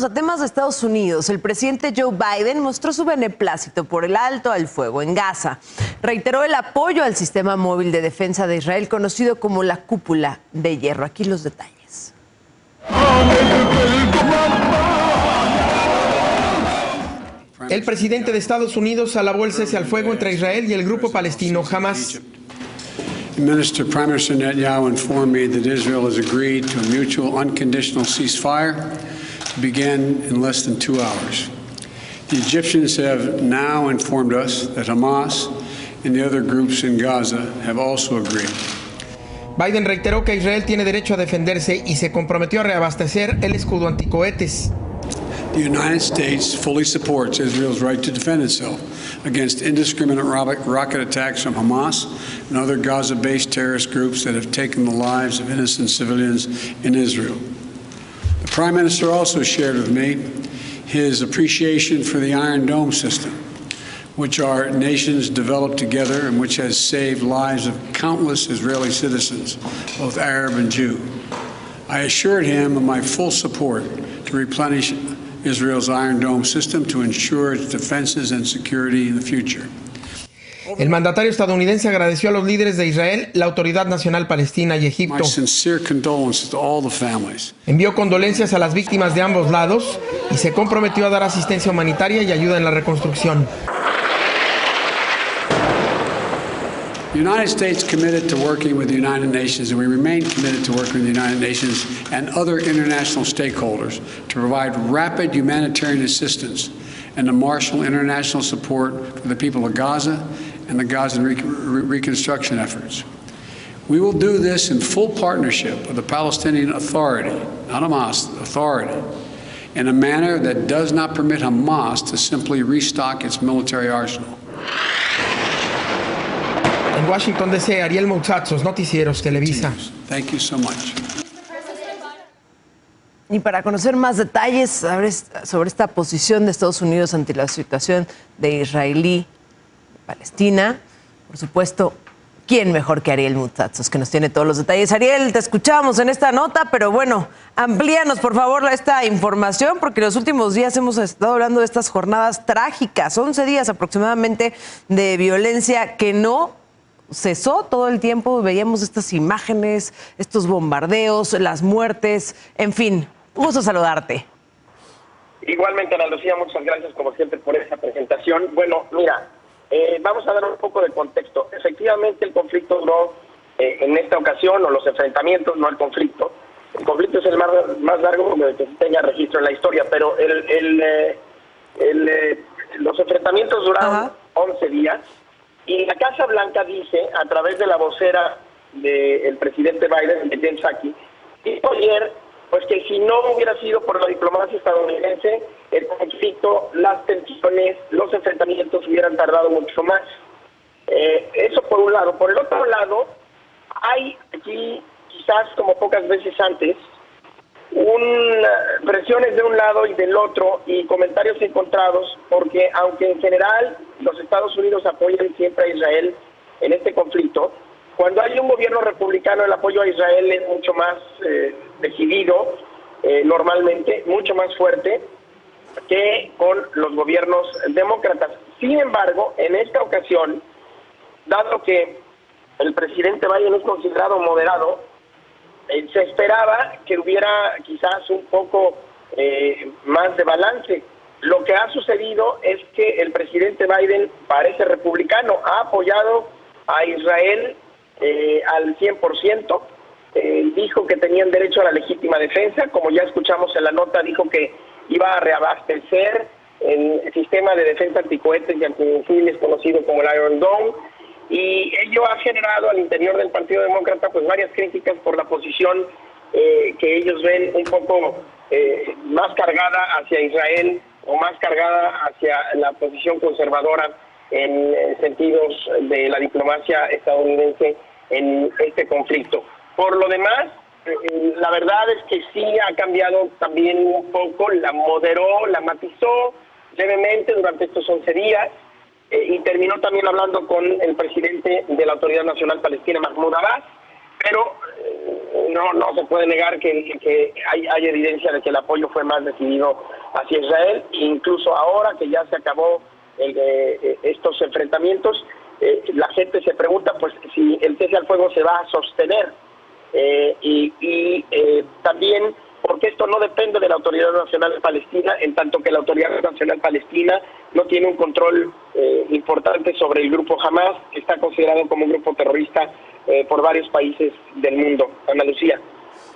a temas de Estados Unidos. El presidente Joe Biden mostró su beneplácito por el alto al fuego en Gaza. Reiteró el apoyo al sistema móvil de defensa de Israel, conocido como la Cúpula de Hierro. Aquí los detalles. El presidente de Estados Unidos alabó el cese al fuego entre Israel y el grupo palestino Hamas. Prime Minister Netanyahu informed me that Israel has agreed to a mutual unconditional ceasefire to begin in less than 2 hours. The Egyptians have now informed us that Hamas and the other groups in Gaza have also agreed. Biden reiteró que Israel tiene derecho a defenderse y se comprometió a reabastecer el escudo anticohetes. The United States fully supports Israel's right to defend itself against indiscriminate rocket attacks from Hamas and other Gaza-based terrorist groups that have taken the lives of innocent civilians in Israel. The Prime Minister also shared with me his appreciation for the Iron Dome system, which our nations developed together and which has saved lives of countless Israeli citizens, both Arab and Jew. I assured him of my full support to replenish Israel's Iron Dome system to ensure its defenses and security in the future. El mandatario estadounidense agradeció a los líderes de Israel, la Autoridad Nacional Palestina y Egipto. My sincere condolences to all the families. Envió condolencias a las víctimas de ambos lados y se comprometió a dar asistencia humanitaria y ayuda en la reconstrucción. The United States committed to working with the United Nations, and we remain committed to working with the United Nations and other international stakeholders to provide rapid humanitarian assistance and to marshal international support for the people of Gaza and the Gaza reconstruction efforts. We will do this in full partnership with the Palestinian Authority, not Hamas, Authority, in a manner that does not permit Hamas to simply restock its military arsenal. En Washington, D.C., Ariel Moutazos, Noticieros Televisa. Thank you so much. Y para conocer más detalles sobre esta posición de Estados Unidos ante la situación de Israelí-Palestina, por supuesto, ¿quién mejor que Ariel Moutazos, que nos tiene todos los detalles? Ariel, te escuchamos en esta nota, pero bueno, amplíanos por favor esta información, porque los últimos días hemos estado hablando de estas jornadas trágicas, 11 días aproximadamente de violencia que no cesó todo el tiempo. Veíamos estas imágenes, estos bombardeos, las muertes, en fin, gusto saludarte. Igualmente, Ana Lucía, muchas gracias como siempre por esa presentación. Bueno, mira, vamos a dar un poco de contexto. Efectivamente, el conflicto duró en esta ocasión, o los enfrentamientos, no el conflicto. El conflicto es el más largo que se tenga registro en la historia, pero los enfrentamientos duraron 11 días. Y la Casa Blanca dice, a través de la vocera del presidente Biden, de Jen Psaki, dijo ayer pues que si no hubiera sido por la diplomacia estadounidense, el conflicto, las tensiones, los enfrentamientos hubieran tardado mucho más. Eso por un lado. Por el otro lado, hay aquí, quizás como pocas veces antes, presiones de un lado y del otro y comentarios encontrados, porque aunque en general los Estados Unidos apoyan siempre a Israel en este conflicto, cuando hay un gobierno republicano el apoyo a Israel es mucho más decidido, normalmente mucho más fuerte que con los gobiernos demócratas. Sin embargo, en esta ocasión, dado que el presidente Biden es considerado moderado, se esperaba que hubiera quizás un poco más de balance. Lo que ha sucedido es que el presidente Biden parece republicano, ha apoyado a Israel al 100%, dijo que tenían derecho a la legítima defensa, como ya escuchamos en la nota, dijo que iba a reabastecer el sistema de defensa anticohetes y antimisiles conocido como el Iron Dome, y ello ha generado al interior del Partido Demócrata pues varias críticas por la posición que ellos ven un poco más cargada hacia Israel o más cargada hacia la posición conservadora en sentidos de la diplomacia estadounidense en este conflicto. Por lo demás, la verdad es que sí ha cambiado también un poco, la moderó, la matizó levemente durante estos 11 días. Y terminó también hablando con el presidente de la Autoridad Nacional Palestina, Mahmoud Abbas, pero no se puede negar que hay evidencia de que el apoyo fue más decidido hacia Israel, incluso ahora que ya se acabó estos enfrentamientos, la gente se pregunta pues si el cese al fuego se va a sostener, y también porque esto no depende de la Autoridad Nacional Palestina, en tanto que la Autoridad Nacional Palestina no tiene un control importante sobre el grupo Hamas, que está considerado como un grupo terrorista por varios países del mundo. Ana Lucía.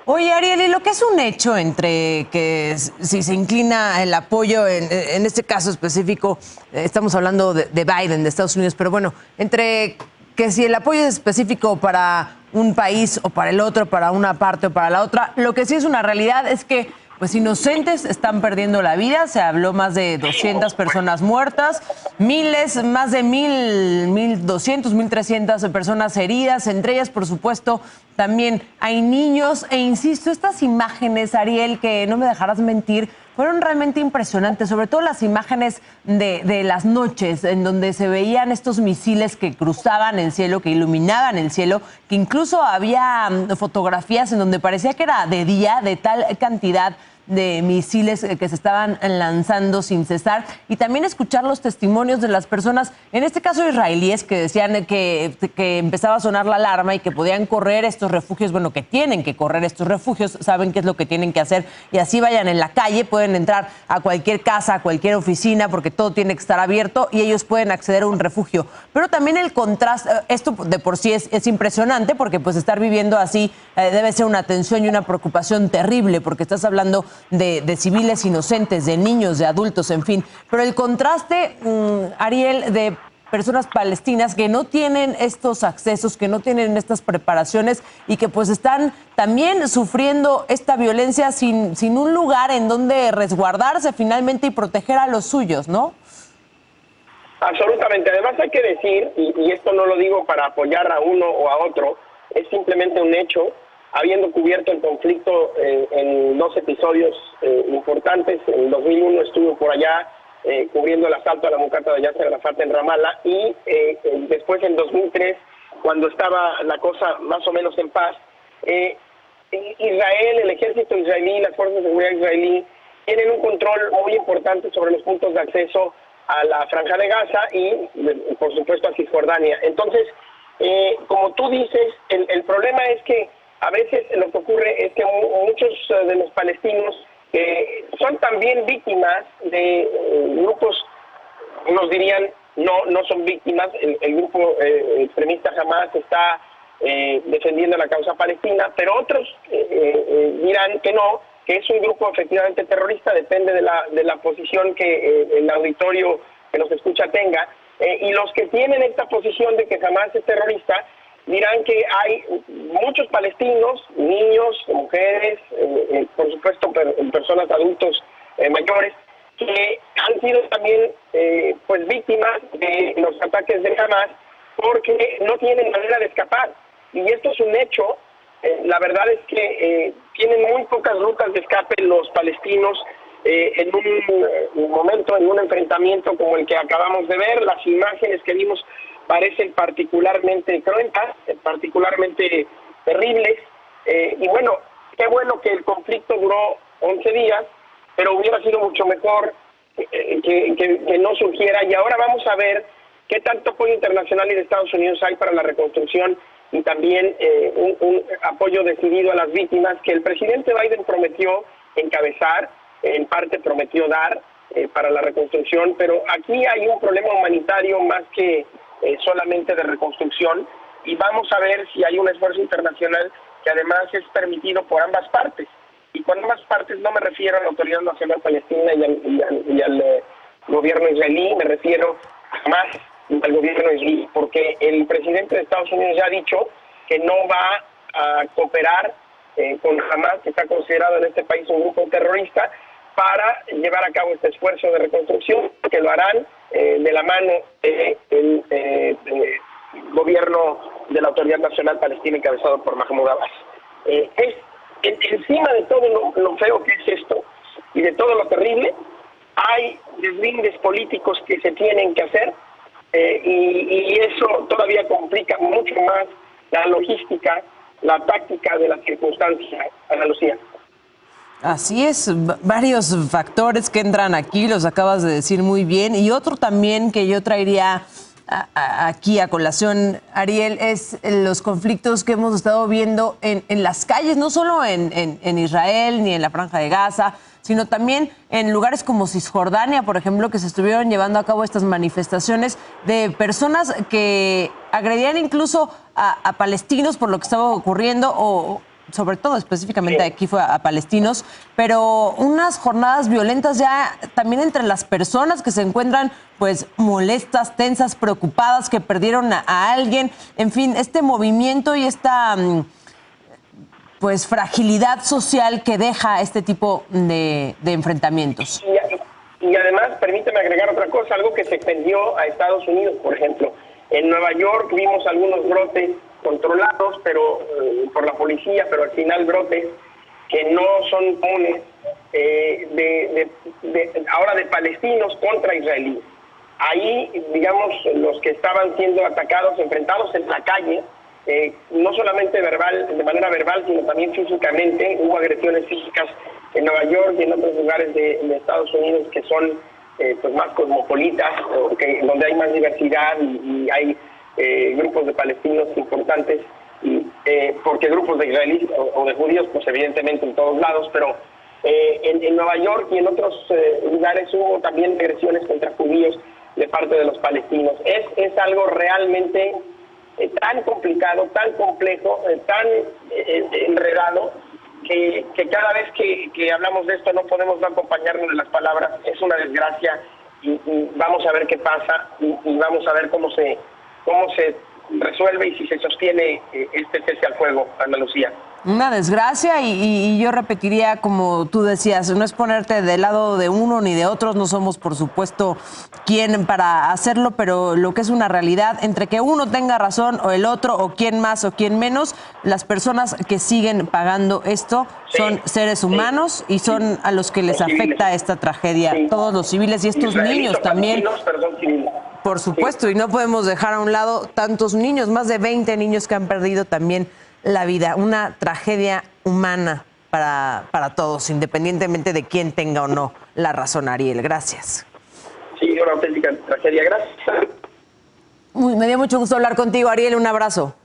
Oye, Ariel, y lo que es un hecho entre que si se inclina el apoyo, en este caso específico, estamos hablando de Biden, de Estados Unidos, pero bueno, entre que si el apoyo es específico para un país o para el otro, para una parte o para la otra, lo que sí es una realidad es que pues inocentes están perdiendo la vida. Se habló más de 200 personas muertas, más de 1,200, 1,300 personas heridas, entre ellas, por supuesto, también hay niños. E insisto, estas imágenes, Ariel, que no me dejarás mentir, fueron realmente impresionantes, sobre todo las imágenes de las noches, en donde se veían estos misiles que cruzaban el cielo, que iluminaban el cielo, que incluso había fotografías en donde parecía que era de día, de tal cantidad de misiles que se estaban lanzando sin cesar, y también escuchar los testimonios de las personas, en este caso israelíes, que decían que empezaba a sonar la alarma y que podían correr estos refugios, bueno, que tienen que correr estos refugios, saben qué es lo que tienen que hacer, y así vayan en la calle, pueden entrar a cualquier casa, a cualquier oficina, porque todo tiene que estar abierto y ellos pueden acceder a un refugio. Pero también el contraste, esto de por sí es impresionante, porque pues estar viviendo así debe ser una tensión y una preocupación terrible, porque estás hablando de civiles inocentes, de niños, de adultos, en fin. Pero el contraste, Ariel, de personas palestinas que no tienen estos accesos, que no tienen estas preparaciones y que pues están también sufriendo esta violencia sin un lugar en donde resguardarse finalmente y proteger a los suyos, ¿no? Absolutamente. Además hay que decir, y esto no lo digo para apoyar a uno o a otro, es simplemente un hecho, habiendo cubierto el conflicto en 2 episodios importantes. En 2001 estuve por allá cubriendo el asalto a la mucata de Yasser Arafat en Ramallah, y después en 2003, cuando estaba la cosa más o menos en paz, Israel, el ejército israelí, las fuerzas de seguridad israelí tienen un control muy importante sobre los puntos de acceso a la Franja de Gaza y, por supuesto, a Cisjordania. Entonces, como tú dices, el problema es que a veces lo que ocurre es que muchos de los palestinos son también víctimas de grupos, unos dirían no son víctimas, el grupo extremista Hamas está defendiendo la causa palestina, pero otros dirán que no, que es un grupo efectivamente terrorista, depende de la posición que el auditorio que nos escucha tenga, y los que tienen esta posición de que Hamas es terrorista dirán que hay muchos palestinos, niños, mujeres, por supuesto personas adultos mayores, que han sido también pues víctimas de los ataques de Hamas porque no tienen manera de escapar. Y esto es un hecho. La verdad es que tienen muy pocas rutas de escape los palestinos en un momento, en un enfrentamiento como el que acabamos de ver. Las imágenes que vimos parecen particularmente cruentas, particularmente terribles, y bueno, qué bueno que el conflicto duró 11 días, pero hubiera sido mucho mejor que no surgiera, y ahora vamos a ver qué tanto apoyo internacional y de Estados Unidos hay para la reconstrucción, y también un apoyo decidido a las víctimas que el presidente Biden prometió encabezar, en parte prometió dar para la reconstrucción, pero aquí hay un problema humanitario más que solamente de reconstrucción, y vamos a ver si hay un esfuerzo internacional que además es permitido por ambas partes. Y con ambas partes no me refiero a la Autoridad Nacional Palestina y al gobierno israelí, me refiero más al gobierno israelí, porque el presidente de Estados Unidos ya ha dicho que no va a cooperar con Hamas, que está considerado en este país un grupo terrorista, para llevar a cabo este esfuerzo de reconstrucción, que lo harán de la mano del gobierno de la Autoridad Nacional Palestina encabezado por Mahmoud Abbas. Encima de todo lo feo que es esto y de todo lo terrible, hay deslindes políticos que se tienen que hacer, y eso todavía complica mucho más la logística la táctica de la circunstancia, Ana Lucía. Así es, varios factores que entran aquí, los acabas de decir muy bien. Y otro también que yo traería aquí a colación, Ariel, es los conflictos que hemos estado viendo en las calles, no solo en Israel ni en la Franja de Gaza, sino también en lugares como Cisjordania, por ejemplo, que se estuvieron llevando a cabo estas manifestaciones de personas que agredían incluso a palestinos por lo que estaba ocurriendo, o sobre todo específicamente aquí fue a palestinos, pero unas jornadas violentas ya también entre las personas que se encuentran pues molestas, tensas, preocupadas, que perdieron a alguien, en fin, este movimiento y esta pues fragilidad social que deja este tipo de enfrentamientos. Y además, permíteme agregar otra cosa, algo que se extendió a Estados Unidos, por ejemplo. En Nueva York vimos algunos brotes controlados por la policía, pero al final brotes que no son comunes, ahora de palestinos contra israelíes. Ahí, digamos, los que estaban siendo atacados, enfrentados en la calle, no solamente de manera verbal, sino también físicamente. Hubo agresiones físicas en Nueva York y en otros lugares de Estados Unidos que son pues más cosmopolitas, donde hay más diversidad y hay grupos de palestinos importantes, porque grupos de israelíes o de judíos, pues evidentemente en todos lados, pero en Nueva York y en otros lugares hubo también agresiones contra judíos de parte de los palestinos. Es algo realmente tan complicado, tan complejo, tan enredado, que cada vez que hablamos de esto no podemos no acompañarnos de las palabras. Es una desgracia y vamos a ver qué pasa y vamos a ver cómo se resuelve y si se sostiene este cese al fuego, Ana Lucía. Una desgracia y yo repetiría, como tú decías, no es ponerte del lado de uno ni de otros, no somos por supuesto quien para hacerlo, pero lo que es una realidad, entre que uno tenga razón o el otro, o quién más o quién menos, las personas que siguen pagando esto son seres humanos y son a los que les afecta esta tragedia, todos los civiles y estos niños también. Por supuesto, y no podemos dejar a un lado tantos niños, más de 20 niños que han perdido también la vida. Una tragedia humana para todos, independientemente de quién tenga o no la razón, Ariel. Gracias. Sí, una auténtica tragedia. Gracias. Me dio mucho gusto hablar contigo, Ariel. Un abrazo.